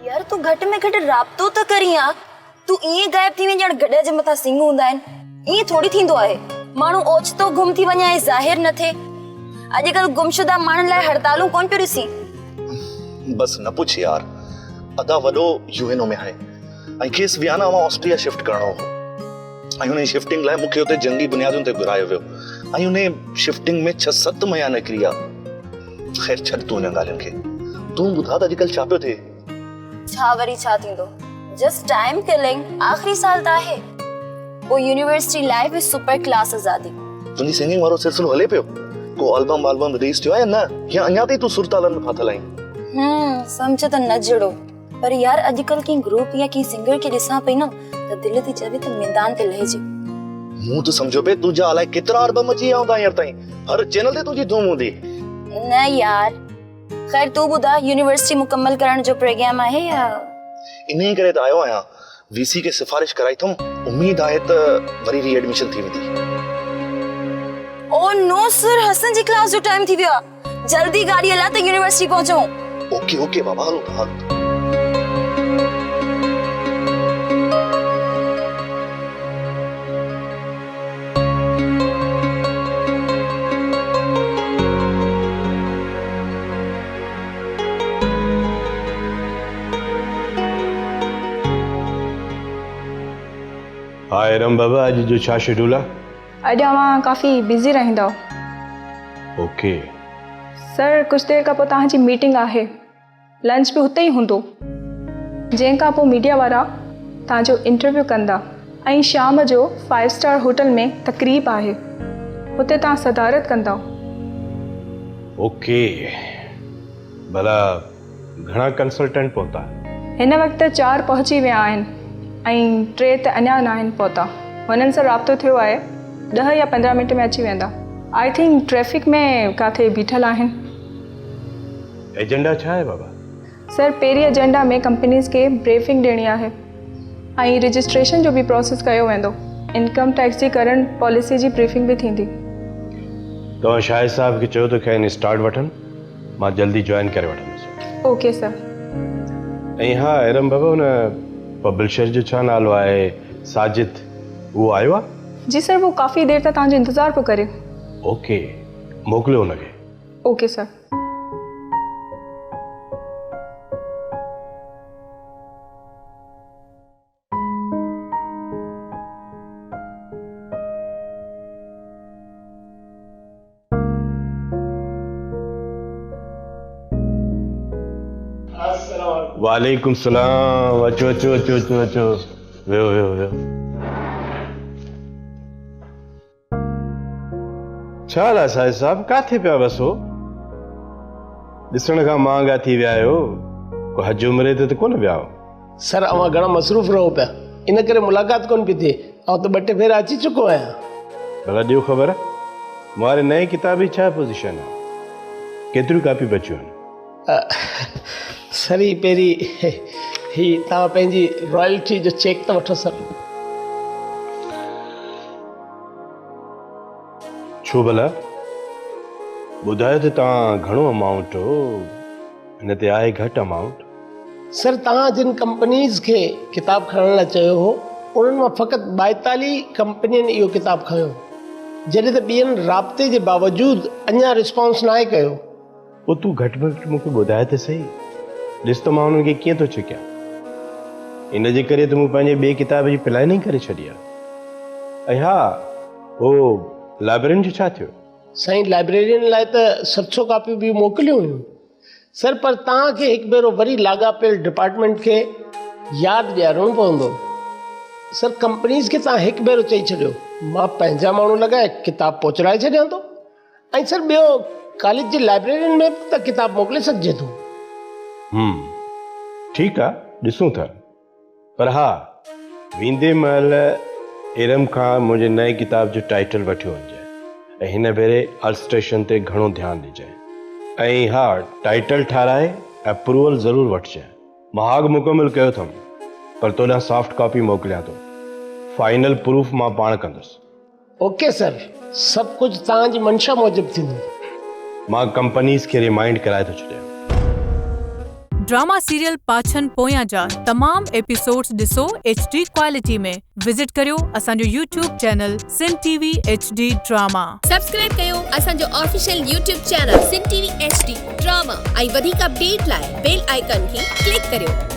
यार तू घट में घट राब्तो त करी आ। तू ई गायब थी वञण गॾ जे मथा सिंग हूंदा आहिनि। ई थोड़ी थींदो आहे। माण्हू ओचितो गुम थी वञे ज़ाहिर न थे। अॼुकल्ह गुमशुदा माण्हुनि लाइ हड़तालूं कोन पियो ॾिसी। बस न पुछ यार। अदा वॾो यूएनओ में आहे ऐं खेसि वियाना मां ऑस्ट्रेलिया शिफ्ट करणो हो ऐं हुन शिफ्टिंग लाइ मूंखे हुते जंगी बुनियादुनि ते घुरायो वियो ऐं हुन शिफ्टिंग में 6-7 महीना निकिरी विया। ख़ैर छॾ तूं हिन ॻाल्हियुनि खे। तूं ॿुधा त अॼुकल्ह छा पियो थिए? छा वरी छा थींदो? Just time killing. आखिरी साल त आहे। वो university life is super class आज़ादी। तुंहिंजी सिंगिंग वारो सिलसिलो हले पियो? को एल्बम रिलीज थियो आहे या न? या अञा ताईं तूं सुरतालनि में फाथल आहीं? समझ त न जड़ो। पर यार अॼुकल्ह की ग्रुप या की सिंगर के ॾिसां पई न त दिल थी चवे त मैदान ते लहिजे। मूं त समझो पे तुंहिंजा अलाए केतिरा एल्बम अची विया हूंदा हींअर ताईं। हर चैनल ते तुंहिंजी धूम हूंदी। न यार। खैर तू ॿुधा यूनिवर्सिटी मुकम्मल करण जो प्रोग्राम आहे या? इन्हीं करे त आयो आहियां। वीसी के सिफारिश कराई थम। उम्मीद आहे त वरी रीएडमिशन थी वेंदी। ओ नो सर, हसन जी क्लास जो टाइम थी वियो। जल्दी गाड़ी हला त यूनिवर्सिटी पहुचो। ओके बाबा हलो हलो। हाय राम बाबा, आज जो छा शेड्यूल आहे? अॼु अवां काफ़ी बिज़ी रहंदव। ओके सर, कुछ देर खां पोइ तव्हांजी मीटिंग आहे। लंच बि हुते ई हूंदो। जंहिं खां पोइ मीडिया वारा तव्हांजो इंटरव्यू कंदा ऐं शाम जो 5 स्टार होटल में तकरीब आहे। हुते तव्हां सदारत कंदा। ओके भला घणा कंसल्टेंट पहुता? हिन वक़्तु 4 पहुची विया आहिनि ऐं 3 त अञा न आहिनि पहुता। हुननि सां राब्तो थियो आहे। 10 या 15 मिंट में अची वेंदा। आई थिंक ट्रैफिक में काथे बीठल आहिनि। एजेंडा छा आहे बाबा? सर, पहिरीं एजेंडा में कंपनीज़ खे ब्रीफिंग ॾियणी आहे ऐं रजिस्ट्रेशन जो बि प्रोसेस कयो वेंदो। इनकम टैक्स जी करंट पॉलिसी जी ब्रीफिंग बि थींदी। तव्हां शाहिद साहब खे चयो त खैर स्टार्ट वठनि, मां जल्दी जॉइन करे वठंदुसि। Okay sir. ऐं हा एरम बाबा, हुन पब्लिशर जो छा नालो आहे? साजिद, वो आयो आहे? जी सर, वो काफ़ी देर तक तव्हांजो इंतज़ार पियो करे। ओके मोकिलियो हुनखे। Okay sir. वालेकुम सलाम। अचो अचो अचो अचो अचो। वेहो वेहो वेहो। छा हाल आहे साहिब साहब? काथे पिया बसो? ॾिसण खां महांगा थी विया आहियो। को हज उमिरे ते त कोन विया हो? सर, अवां घणा मसरूफ़ रहो पिया, इन करे मुलाक़ात कोन पई थिए। ऐं त 2 टे भेरा अची चुको आहियां। भला ॾियो ख़बर, मुंहिंजे नए किताब जी छा पोज़ीशन आहे? केतिरियूं कापियूं बचियूं आहिनि? सर, ही पहिरीं ही तव्हां पंहिंजी रॉयल्टी जो चेक त वठो सर। छो भला? ॿुधायो त तव्हां घणो अमाउंट हो? हिन ते आहे घटि अमाउंट? सर, तव्हां जिन कंपनीज़ खे किताब खणण लाइ चयो हो, उन्हनि मां फ़क़ति 42 कंपनियुनि इहो किताब खयो, जॾहिं त ॿियनि राब्ते जे बावजूदि अञा रिस्पॉन्स न आहे कयो। पोइ तूं घटि में घटि मूंखे ॿुधाए त सही। ॾिस त मां हुननि खे कीअं थो छिकियां। इन जे करे त मूं पंहिंजे ॿिए किताब जी प्लानिंग करे छॾी आहे। ऐं हा, उहो लाइब्रेरियन जो छा थियो? साईं, लाइब्रेरियन लाइ त 700 कापियूं बि मोकिलियूं हुयूं सर, पर तव्हांखे हिकु भेरो वरी लाॻापियल डिपार्टमेंट खे यादि ॾियारणो पवंदो। सर, कंपनीज़ खे तव्हां हिकु भेरो चई छॾियो, मां पंहिंजा माण्हू लॻाए किताब पहुचाए छॾियां थो। ऐं सर, ॿियो कॉलेज जी लाइब्रेरियुनि में त किताब मोकिले सघिजे थो। ठीकु आहे, ॾिसूं था। पर हा, वेंदे महिल एरम खां मुंहिंजे नए किताब जो टाइटल वठियो वञे ऐं हिन भेरे अल्स्ट्रेशन ते घणो ध्यानु ॾिजांइ। ऐं हा, टाइटल ठाराए अप्रूवल ज़रूरु वठिजांइ। महाग मुकमिल कयो अथमि, पर तोॾां सॉफ्ट कॉपी मोकिलियां थो। फाइनल प्रूफ मां पाण कंदुसि। ओके सर, सभु कुझु तव्हांजी मंशा मूजिबि थींदो। मां कंपनीज़ खे रिमाइंड कराए थो छॾियां। ड्रामा सीरियल पाछन पोयां जा तमाम एपिसोड्स ॾिसो HD क्वालिटी में। विजिट करियो असांजो YouTube चैनल सिन TV HD ड्रामा। सब्सक्राइब कयो असांजो ऑफिशियल YouTube चैनल सिन TV HD ड्रामा ऐं वधीक अपडेट लाइ बेल आइकन खे क्लिक करियो।